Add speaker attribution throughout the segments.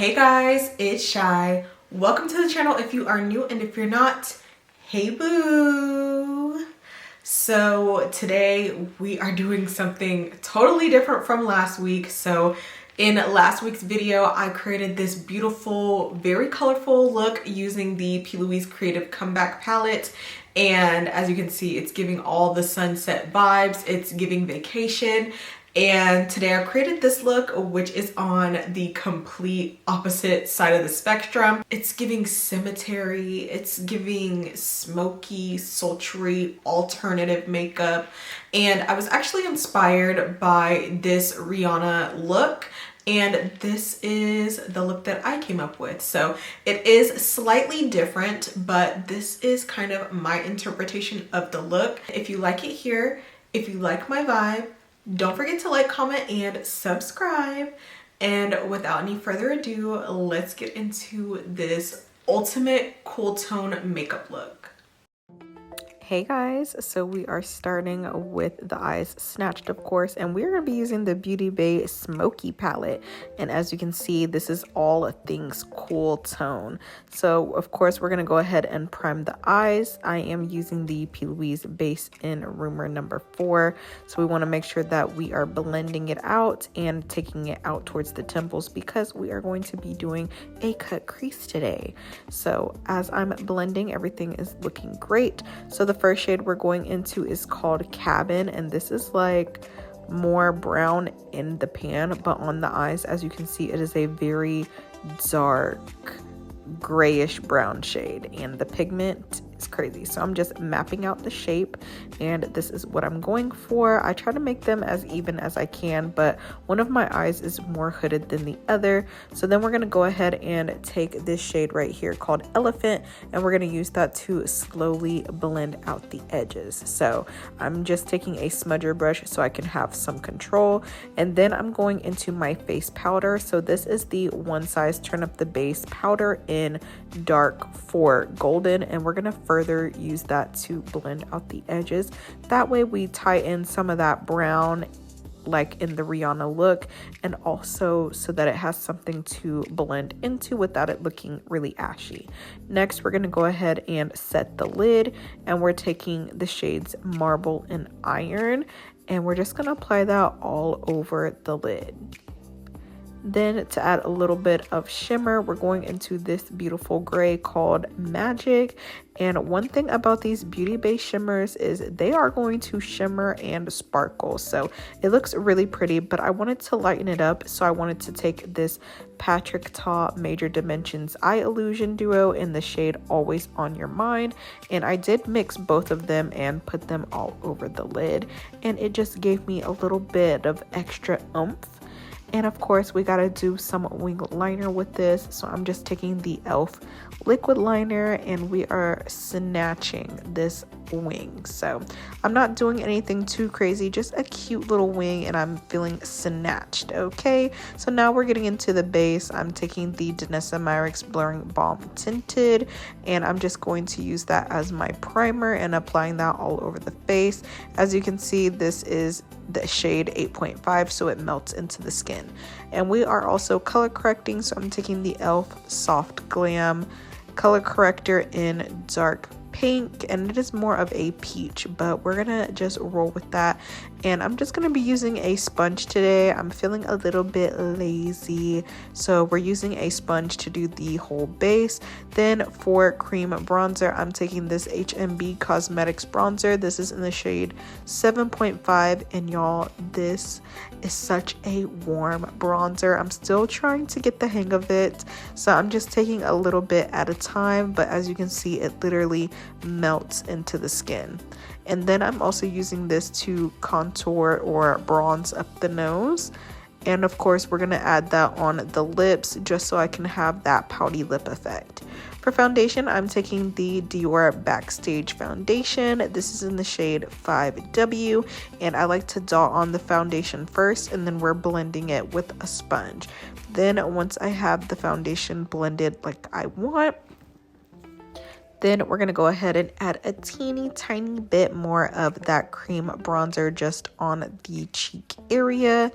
Speaker 1: Hey guys, it's Chey. Welcome to the channel if you are new, and if you're not, hey boo. So today we are doing something totally different from last week. So in last week's video, I created this beautiful, very colorful look using the P.LOUISE Creative Comeback palette. And as you can see, it's giving all the sunset vibes. It's giving vacation. And today I created this look, which is on the complete opposite side of the spectrum. It's giving cemetery, it's giving smoky, sultry, alternative makeup. And I was actually inspired by this Rihanna look. And this is the look that I came up with. So it is slightly different, but this is kind of my interpretation of the look. If you like it here, if you like my vibe, don't forget to like, comment, and subscribe. And without any further ado, let's get into this ultimate cool tone makeup look. Hey guys, so we are starting with the eyes snatched, of course, and we're going to be using the Beauty Bay Smoky palette. And as you can see, this is all things cool tone. So of course, we're going to go ahead and prime the eyes. I am using the P.LOUISE Base in Rumor number 4. So we want to make sure that we are blending it out and taking it out towards the temples because we are going to be doing a cut crease today. So as I'm blending, everything is looking great. So the first shade we're going into is called Cabin, and this is like more brown in the pan, but on the eyes, as you can see, it is a very dark grayish brown shade, and the pigment is crazy. So I'm just mapping out the shape, and this is what I'm going for. I try to make them as even as I can, but one of my eyes is more hooded than the other. So then we're going to go ahead and take this shade right here called Elephant, and we're going to use that to slowly blend out the edges. So I'm just taking a smudger brush so I can have some control, and then I'm going into my face powder. So this is the One Size Turn Up the Base powder in dark for golden, and we're going to further use that to blend out the edges. That way we tie in some of that brown like in the Rihanna look, and also so that it has something to blend into without it looking really ashy. Next, we're going to go ahead and set the lid, and we're taking the shades Marble and Iron, and we're just going to apply that all over the lid. Then to add a little bit of shimmer, we're going into this beautiful gray called Magic. And one thing about these Beauty Bay shimmers is they are going to shimmer and sparkle. So it looks really pretty, but I wanted to lighten it up. So I wanted to take this PATRICKTA Major Dimensions Eye Illusion Duo in the shade Always On Your Mind. And I did mix both of them and put them all over the lid. And it just gave me a little bit of extra oomph. And of course, we gotta do some wing liner with this. So I'm just taking the e.l.f. liquid liner, and we are snatching this wing. So I'm not doing anything too crazy, just a cute little wing, and I'm feeling snatched. Okay, so now we're getting into the base. I'm taking the DANESSA MYRICKS Blurring Balm Tinted, and I'm just going to use that as my primer and applying that all over the face. As you can see, this is the shade 8.5, so it melts into the skin. And we are also color correcting, so I'm taking the e.l.f. Soft Glam color corrector in dark pink, and it is more of a peach, but we're gonna just roll with that. And I'm just gonna be using a sponge today. I'm feeling a little bit lazy, so we're using a sponge to do the whole base. Then for cream bronzer, I'm taking this HMB Cosmetics bronzer. This is in the shade 7.5, and y'all, this is such a warm bronzer. I'm still trying to get the hang of it, so I'm just taking a little bit at a time, but as you can see, it literally melts into the skin. And then I'm also using this to contour or bronze up the nose. And of course, we're going to add that on the lips just so I can have that pouty lip effect. For foundation, I'm taking the DIOR Backstage foundation. This is in the shade 5W, and I like to dot on the foundation first, and then we're blending it with a sponge. Then once I have the foundation blended like I want, then we're going to go ahead and add a teeny tiny bit more of that cream bronzer just on the cheek area.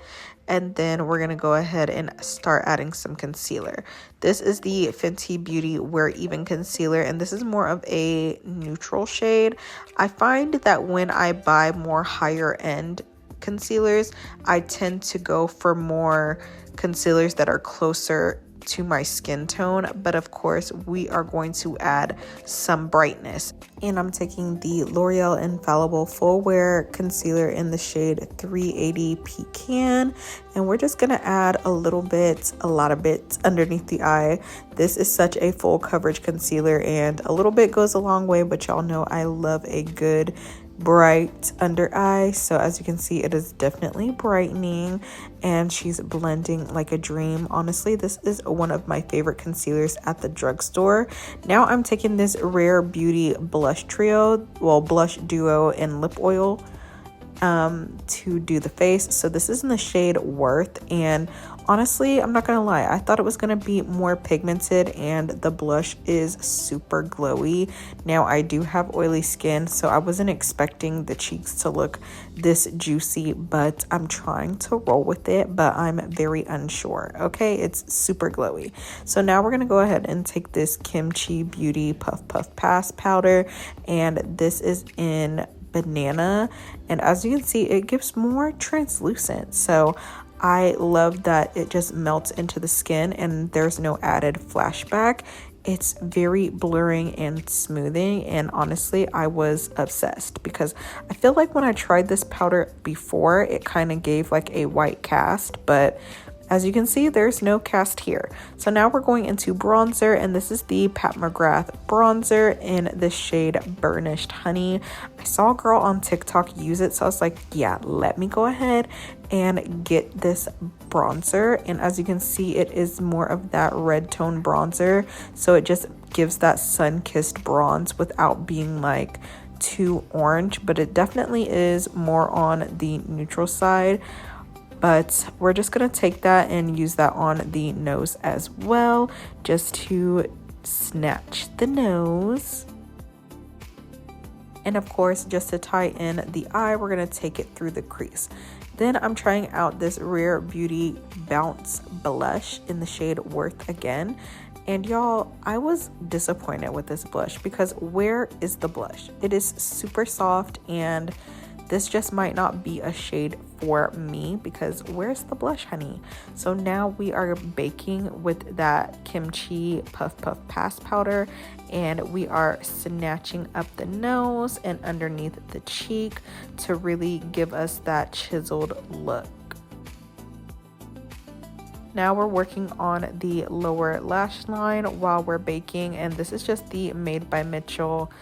Speaker 1: and then we're gonna go ahead and start adding some concealer. This is the Fenty Beauty Wear Even concealer, and this is more of a neutral shade. I find that when I buy more higher end concealers, I tend to go for more concealers that are closer to my skin tone, but of course we are going to add some brightness. And I'm taking the L'Oreal Infallible Full Wear Concealer in the shade 380 Pecan, and we're just gonna add a little bit, a lot of bits underneath the eye. This is such a full coverage concealer, and a little bit goes a long way, but y'all know I love a good bright under eye. So as you can see, it is definitely brightening, and she's blending like a dream. Honestly, this is one of my favorite concealers at the drugstore. Now I'm taking this Rare Beauty blush trio, well, blush duo and lip oil to do the face. So this is in the shade Worth, and honestly, I'm not gonna lie, I thought it was gonna be more pigmented, and the blush is super glowy. Now I do have oily skin, so I wasn't expecting the cheeks to look this juicy, but I'm trying to roll with it, but I'm very unsure. Okay, it's super glowy. So now we're gonna go ahead and take this Kimchi Beauty Puff Puff Pass powder, and this is in Banana, and as you can see, it gives more translucent. So I love that it just melts into the skin and there's no added flashback. It's very blurring and smoothing, and honestly I was obsessed because I feel like when I tried this powder before, it kind of gave like a white cast, but as you can see, there's no cast here. So now we're going into bronzer, and this is the Pat McGrath bronzer in the shade Burnished Honey. I saw a girl on TikTok use it, so I was like, yeah, let me go ahead and get this bronzer. And as you can see, it is more of that red tone bronzer, so it just gives that sun-kissed bronze without being like too orange, but it definitely is more on the neutral side. But we're just gonna take that and use that on the nose as well, just to snatch the nose. And of course, just to tie in the eye, we're gonna take it through the crease. Then I'm trying out this Rare Beauty Bounce blush in the shade Worth again. And y'all, I was disappointed with this blush because where is the blush? It is super soft, and this just might not be a shade for me because where's the blush, honey? So now we are baking with that Kimchi Puff Puff Pass powder, and we are snatching up the nose and underneath the cheek to really give us that chiseled look. Now we're working on the lower lash line while we're baking, and this is just the Made by Mitchell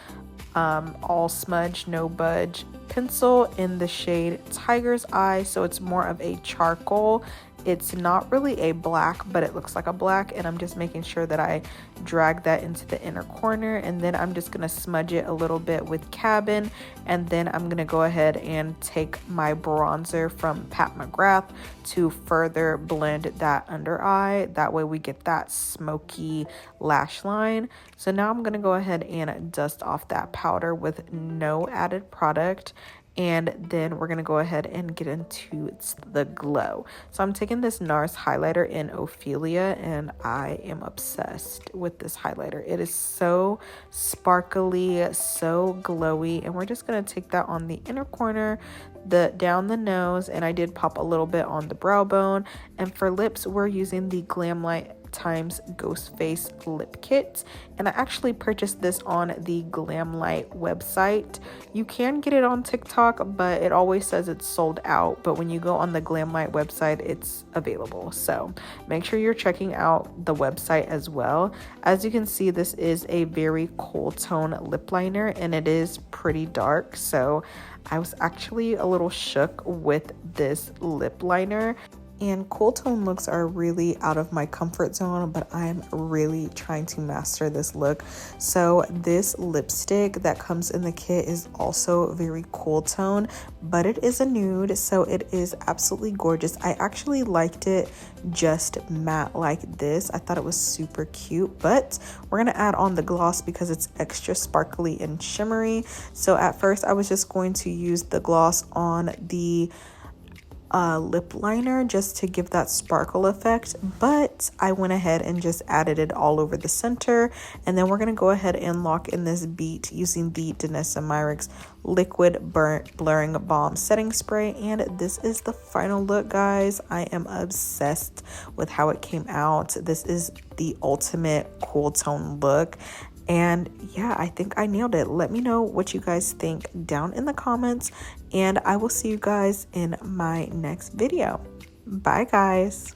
Speaker 1: all smudge no budge pencil in the shade Tiger's Eye. So it's more of a charcoal. It's not really a black, but it looks like a black, and I'm just making sure that I drag that into the inner corner, and then I'm just gonna smudge it a little bit with Cabin, and then I'm gonna go ahead and take my bronzer from Pat McGrath to further blend that under eye. That way we get that smoky lash line. So now I'm gonna go ahead and dust off that powder with no added product, and then we're gonna go ahead and get into the glow. So I'm taking this NARS highlighter in Ophelia, and I am obsessed with this highlighter. It is so sparkly, so glowy, and we're just gonna take that on the inner corner, down the nose, and I did pop a little bit on the brow bone. And for lips, we're using the Glam times Ghost Face lip kit, and I actually purchased this on the Glamlight website. You can get it on TikTok, but it always says it's sold out, but when you go on the Glamlight website, it's available. So make sure you're checking out the website as well. As you can see, this is a very cool tone lip liner, and it is pretty dark, so I was actually a little shook with this lip liner. And cool tone looks are really out of my comfort zone, but I'm really trying to master this look. So this lipstick that comes in the kit is also very cool tone, but it is a nude, so it is absolutely gorgeous. I actually liked it just matte like this. I thought it was super cute, but we're gonna add on the gloss because it's extra sparkly and shimmery. So at first I was just going to use the gloss on the
Speaker 2: lip liner just to give that sparkle effect, but I went ahead and just added it all over the center. And then we're going to go ahead and lock in this beat using the DANESSA MYRICKS liquid blurring balm setting spray. And this is the final look, guys. I am obsessed with how it came out. This is the ultimate cool tone look. And yeah, I think I nailed it. Let me know what you guys think down in the comments, and I will see you guys in my next video. Bye, guys.